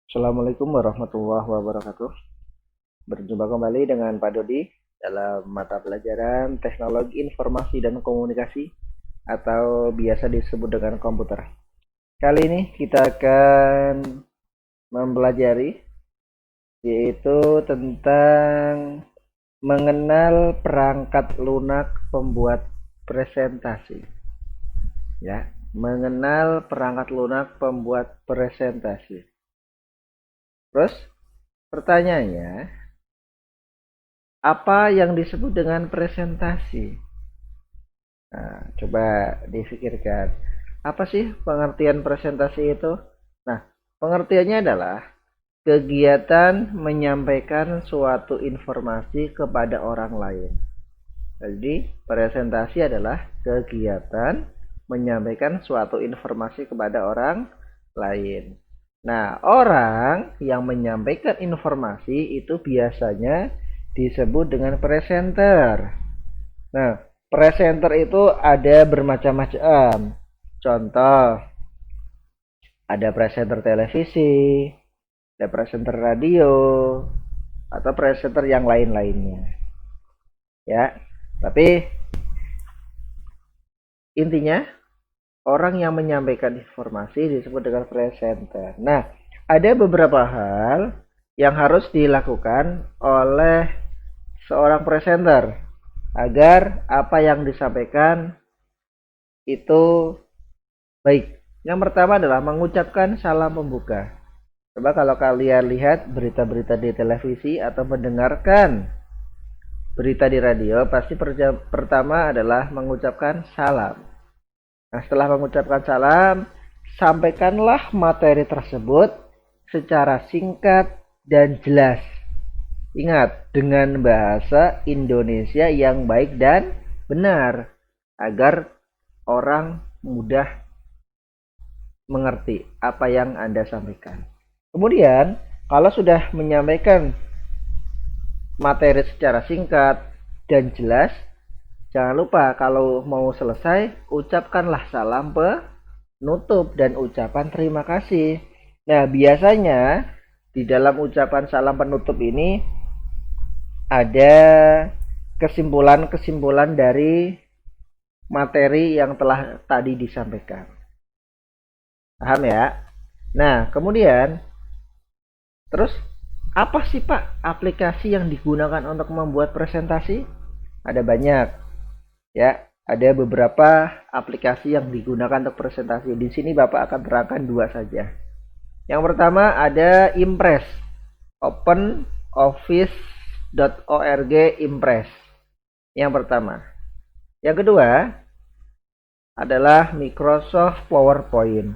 Assalamualaikum warahmatullahi wabarakatuh. Berjumpa kembali dengan Pak Dodi dalam mata pelajaran Teknologi Informasi dan Komunikasi atau biasa disebut dengan komputer. Kali ini kita akan mempelajari yaitu tentang mengenal perangkat lunak pembuat presentasi. Ya, mengenal perangkat lunak pembuat presentasi. Terus pertanyaannya, apa yang disebut dengan presentasi? Nah, coba difikirkan. Apa sih pengertian presentasi itu? Nah, pengertiannya adalah kegiatan menyampaikan suatu informasi kepada orang lain. Jadi, presentasi adalah kegiatan menyampaikan suatu informasi kepada orang lain. Nah, orang yang menyampaikan informasi itu biasanya disebut dengan presenter. Nah, presenter itu ada bermacam-macam. Contoh, ada presenter televisi, ada presenter radio, atau presenter yang lain-lainnya. Ya, tapi intinya orang yang menyampaikan informasi disebut dengan presenter. Nah, ada beberapa hal yang harus dilakukan oleh seorang presenter agar apa yang disampaikan itu baik. Yang pertama adalah mengucapkan salam pembuka. Coba kalau kalian lihat berita-berita di televisi atau mendengarkan berita di radio, pasti pertama adalah mengucapkan salam. Nah, setelah mengucapkan salam, sampaikanlah materi tersebut secara singkat dan jelas. Ingat, dengan bahasa Indonesia yang baik dan benar, agar orang mudah mengerti apa yang Anda sampaikan. Kemudian, kalau sudah menyampaikan materi secara singkat dan jelas, jangan lupa kalau mau selesai, ucapkanlah salam penutup dan ucapan terima kasih. Nah, biasanya di dalam ucapan salam penutup ini ada kesimpulan-kesimpulan dari materi yang telah tadi disampaikan. Paham ya? Nah, kemudian terus apa sih Pak aplikasi yang digunakan untuk membuat presentasi? Ada banyak. Ya, ada beberapa aplikasi yang digunakan untuk presentasi. Di sini Bapak akan terangkan dua saja. Yang pertama ada Impress. OpenOffice.org Impress. Yang pertama. Yang kedua adalah Microsoft PowerPoint.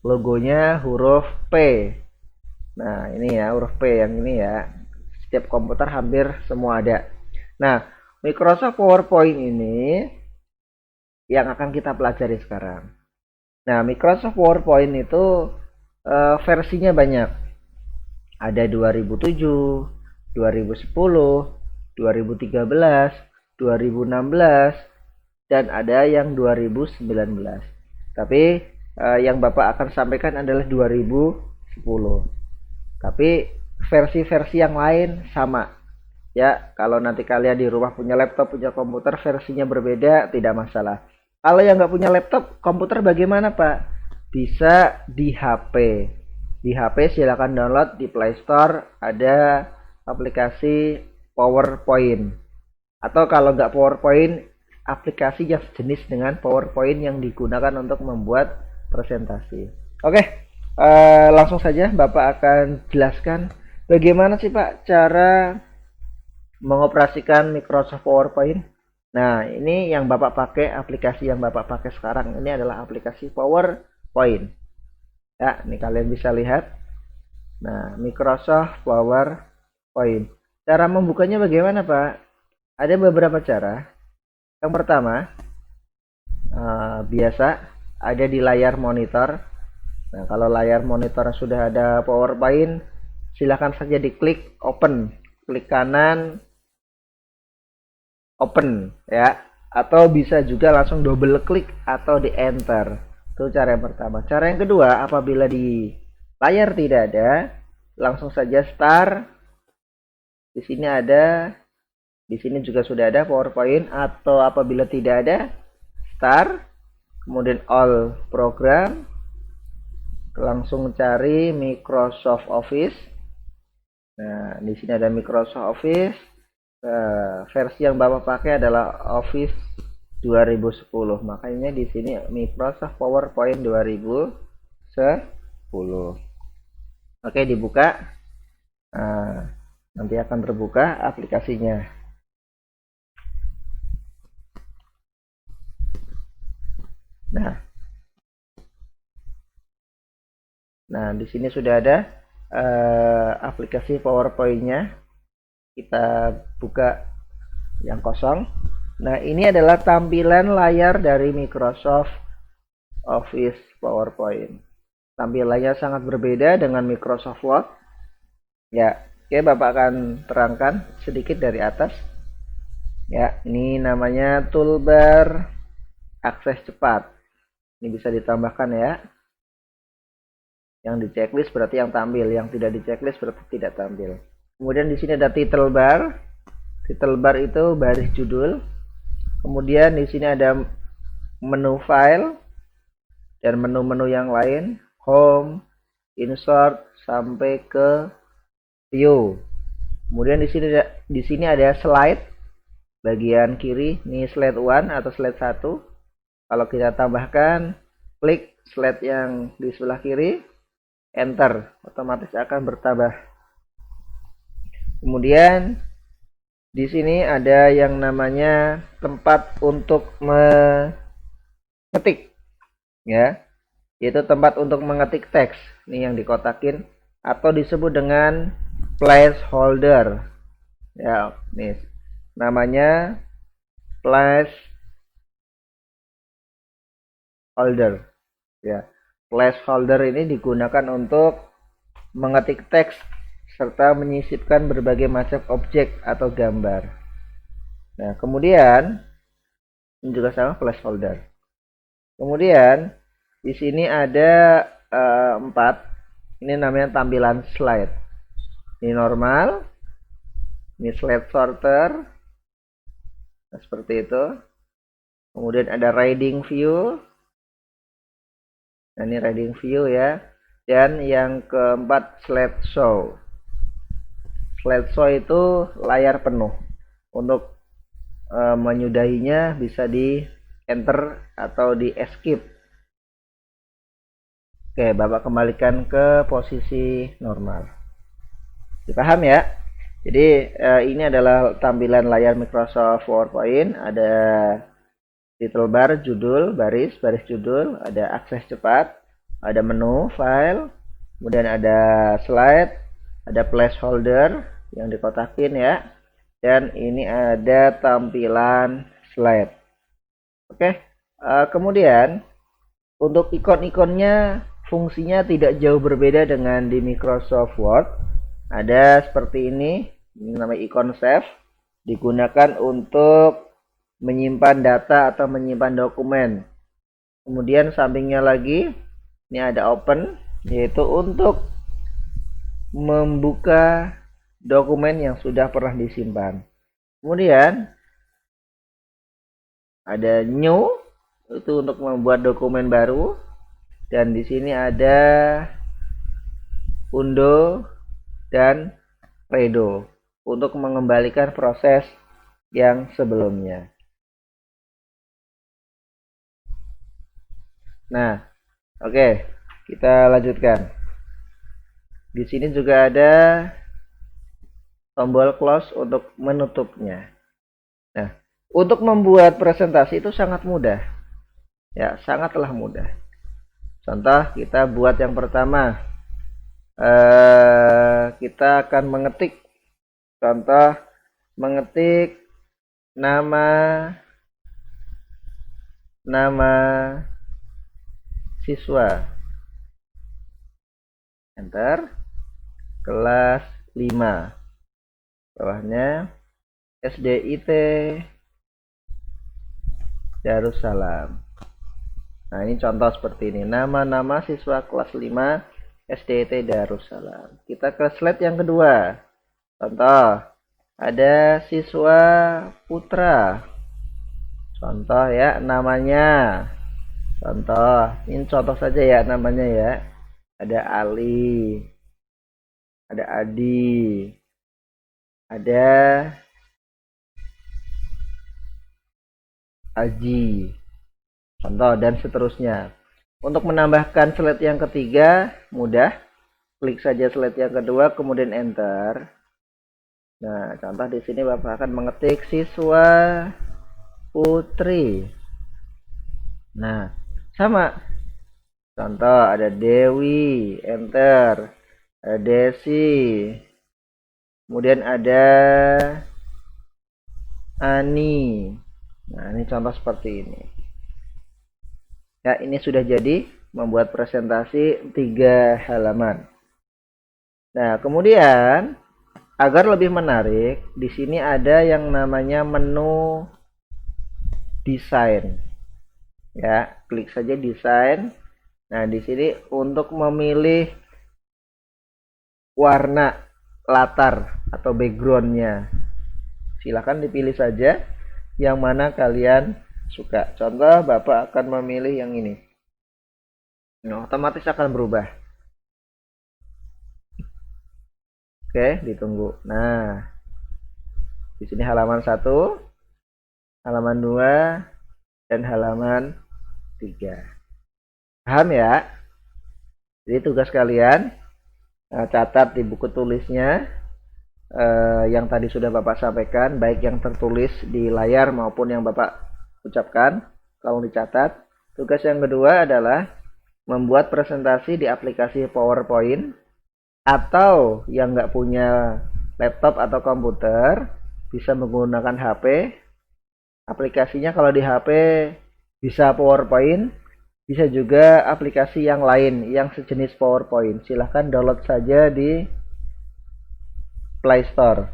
Logonya huruf P. Nah, ini ya huruf P yang ini ya. Setiap komputer hampir semua ada. Nah, Microsoft PowerPoint ini yang akan kita pelajari sekarang. Nah, Microsoft PowerPoint itu versinya banyak. Ada 2007, 2010, 2013, 2016, dan ada yang 2019. Tapi yang Bapak akan sampaikan adalah 2010. Tapi versi-versi yang lain sama. Ya, kalau nanti kalian di rumah punya laptop, punya komputer, versinya berbeda, tidak masalah. Kalau yang nggak punya laptop, komputer bagaimana Pak? Bisa di HP. Di HP silakan download di Play Store, ada aplikasi PowerPoint. Atau kalau nggak PowerPoint, aplikasi yang sejenis dengan PowerPoint yang digunakan untuk membuat presentasi. Oke, langsung saja Bapak akan jelaskan bagaimana sih Pak cara mengoperasikan Microsoft PowerPoint. Nah, ini yang Bapak pakai, aplikasi yang Bapak pakai sekarang ini adalah aplikasi PowerPoint. Ya, ini kalian bisa lihat. Nah, Microsoft PowerPoint. Cara membukanya bagaimana, Pak? Ada beberapa cara. Yang pertama, biasa ada di layar monitor. Nah, kalau layar monitor sudah ada PowerPoint, silakan saja diklik open. Klik kanan open ya, atau bisa juga langsung double klik atau di enter. Itu cara yang pertama. Cara yang kedua, apabila di Layar tidak ada, langsung saja start. Di sini ada, di sini juga sudah ada PowerPoint, atau apabila tidak ada, start, kemudian all program, langsung cari Microsoft Office. Nah, di sini ada Microsoft Office. Versi yang Bapak pakai adalah Office 2010. Makanya di sini Microsoft PowerPoint 2010. Oke, dibuka. Nah, nanti akan terbuka aplikasinya. Nah, di sini sudah ada aplikasi PowerPoint-nya. Kita buka yang kosong. Nah, ini adalah tampilan layar dari Microsoft Office PowerPoint. Tampilannya sangat berbeda dengan Microsoft Word. Ya, oke, Bapak akan terangkan sedikit dari atas. Ya, ini namanya toolbar akses cepat. Ini bisa ditambahkan ya. Yang di checklist berarti yang tampil, yang tidak di checklist berarti tidak tampil. Kemudian di sini ada title bar. Title bar itu baris judul. Kemudian di sini ada menu file dan menu-menu yang lain, home, insert sampai ke view. Kemudian di sini ada slide bagian kiri, ini slide 1 atau slide 1. Kalau kita tambahkan, klik slide yang di sebelah kiri, enter, otomatis akan bertambah. Kemudian di sini ada yang namanya tempat untuk mengetik, ya, yaitu tempat untuk mengetik teks. Ini yang dikotakin atau disebut dengan placeholder. Ya, nih namanya placeholder. Ya, placeholder ini digunakan untuk mengetik teks serta menyisipkan berbagai macam objek atau gambar. Nah, kemudian ini juga sama placeholder. Kemudian di sini ada 4. Ini namanya tampilan slide. Ini normal. Ini slide sorter. Nah, seperti itu. Kemudian ada reading view. Nah, ini reading view ya. Dan yang keempat slideshow. Slideshow itu layar penuh. Untuk menyudahinya bisa di enter atau di escape. Oke, Bapak kembalikan ke posisi normal. Dipaham ya? Jadi ini adalah tampilan layar Microsoft PowerPoint. Ada title bar, judul, baris judul, ada akses cepat, ada menu, file, kemudian ada slide, ada placeholder yang dikotakin ya, dan ini ada tampilan slide. Oke, kemudian untuk ikon-ikonnya fungsinya tidak jauh berbeda dengan di Microsoft Word. Ada seperti ini namanya ikon save, digunakan untuk menyimpan data atau menyimpan dokumen. Kemudian sampingnya lagi ini ada open, yaitu untuk membuka dokumen yang sudah pernah disimpan. Kemudian ada new, itu untuk membuat dokumen baru, dan di sini ada undo dan redo untuk mengembalikan proses yang sebelumnya. Nah, oke, kita lanjutkan. Di sini juga ada tombol close untuk menutupnya. Nah, untuk membuat presentasi itu sangat mudah. Ya, sangatlah mudah. Contoh, kita buat yang pertama. Kita akan mengetik. Contoh, mengetik nama siswa. Enter. Kelas 5. Bawahnya SDIT Darussalam. Nah, ini contoh seperti ini. Nama siswa kelas 5 SDT Darussalam. Kita ke slide yang kedua. Contoh, ada siswa putra. Contoh ya, namanya. Contoh, ini contoh saja ya namanya ya. Ada Ali, ada Adi, ada Aji. Contoh dan seterusnya. Untuk menambahkan slide yang ketiga, mudah. Klik saja slide yang kedua, kemudian enter. Nah, contoh di sini Bapak akan mengetik siswa putri. Nah, sama. Contoh ada Dewi, enter. Ada Desi. Kemudian ada Ani. Nah, ini contoh seperti ini. Ya, ini sudah jadi membuat presentasi 3 halaman. Nah, kemudian agar lebih menarik, di sini ada yang namanya menu desain. Ya, klik saja desain. Nah, di sini untuk memilih warna latar atau backgroundnya, silakan dipilih saja yang mana kalian suka. Contoh, Bapak akan memilih yang ini. Nah, otomatis akan berubah. Oke, ditunggu. Nah, di sini halaman 1, halaman 2, dan halaman 3. Paham ya? Jadi tugas kalian catat di buku tulisnya yang tadi sudah Bapak sampaikan, baik yang tertulis di layar maupun yang Bapak ucapkan, tolong dicatat. Tugas yang kedua adalah membuat presentasi di aplikasi PowerPoint, atau yang nggak punya laptop atau komputer bisa menggunakan HP. Aplikasinya kalau di HP bisa PowerPoint, bisa juga aplikasi yang lain yang sejenis PowerPoint. Silahkan download saja di Play Store,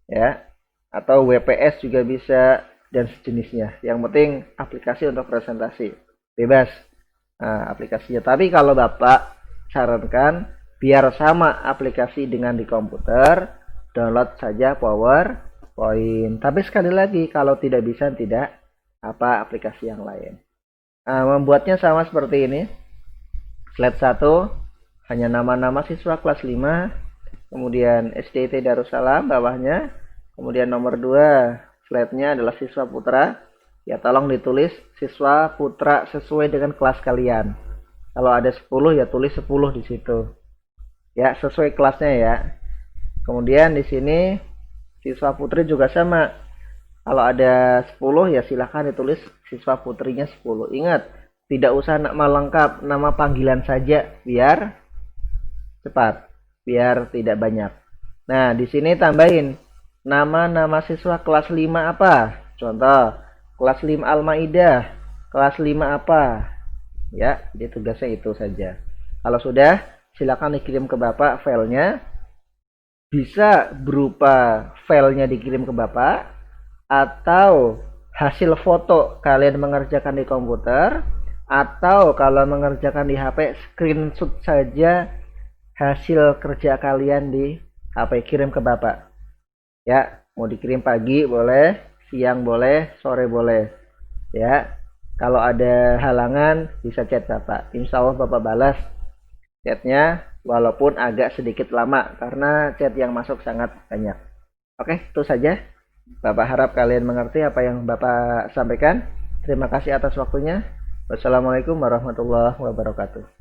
ya, atau WPS juga bisa dan sejenisnya. Yang penting aplikasi untuk presentasi bebas aplikasinya. Tapi kalau Bapak sarankan biar sama aplikasi dengan di komputer, download saja PowerPoint. Tapi sekali lagi kalau tidak bisa, tidak aplikasi yang lain. Membuatnya sama seperti ini. Slide 1 hanya nama-nama siswa kelas 5, kemudian SDT Darussalam bawahnya, kemudian nomor 2 slide-nya adalah siswa putra. Ya, tolong ditulis siswa putra sesuai dengan kelas kalian. Kalau ada 10 ya tulis 10 di situ. Ya, sesuai kelasnya ya. Kemudian di sini siswa putri juga sama. Kalau ada 10 ya silahkan ditulis siswa putrinya 10. Ingat, tidak usah nama lengkap, nama panggilan saja biar cepat, biar tidak banyak. Nah, di sini tambahin nama siswa kelas 5 apa? Contoh, kelas 5 Al-Maidah, kelas 5 apa? Ya, jadi tugasnya itu saja. Kalau sudah, silakan dikirim ke Bapak filenya. Bisa berupa filenya dikirim ke Bapak, atau hasil foto kalian mengerjakan di komputer, atau kalau mengerjakan di HP, screenshot saja hasil kerja kalian di HP, kirim ke Bapak. Ya, mau dikirim pagi boleh, siang boleh, sore boleh. Ya, kalau ada halangan bisa chat Bapak. Insya Allah Bapak balas chatnya, walaupun agak sedikit lama karena chat yang masuk sangat banyak. Oke, itu saja. Bapak harap kalian mengerti apa yang Bapak sampaikan. Terima kasih atas waktunya. Wassalamualaikum warahmatullahi wabarakatuh.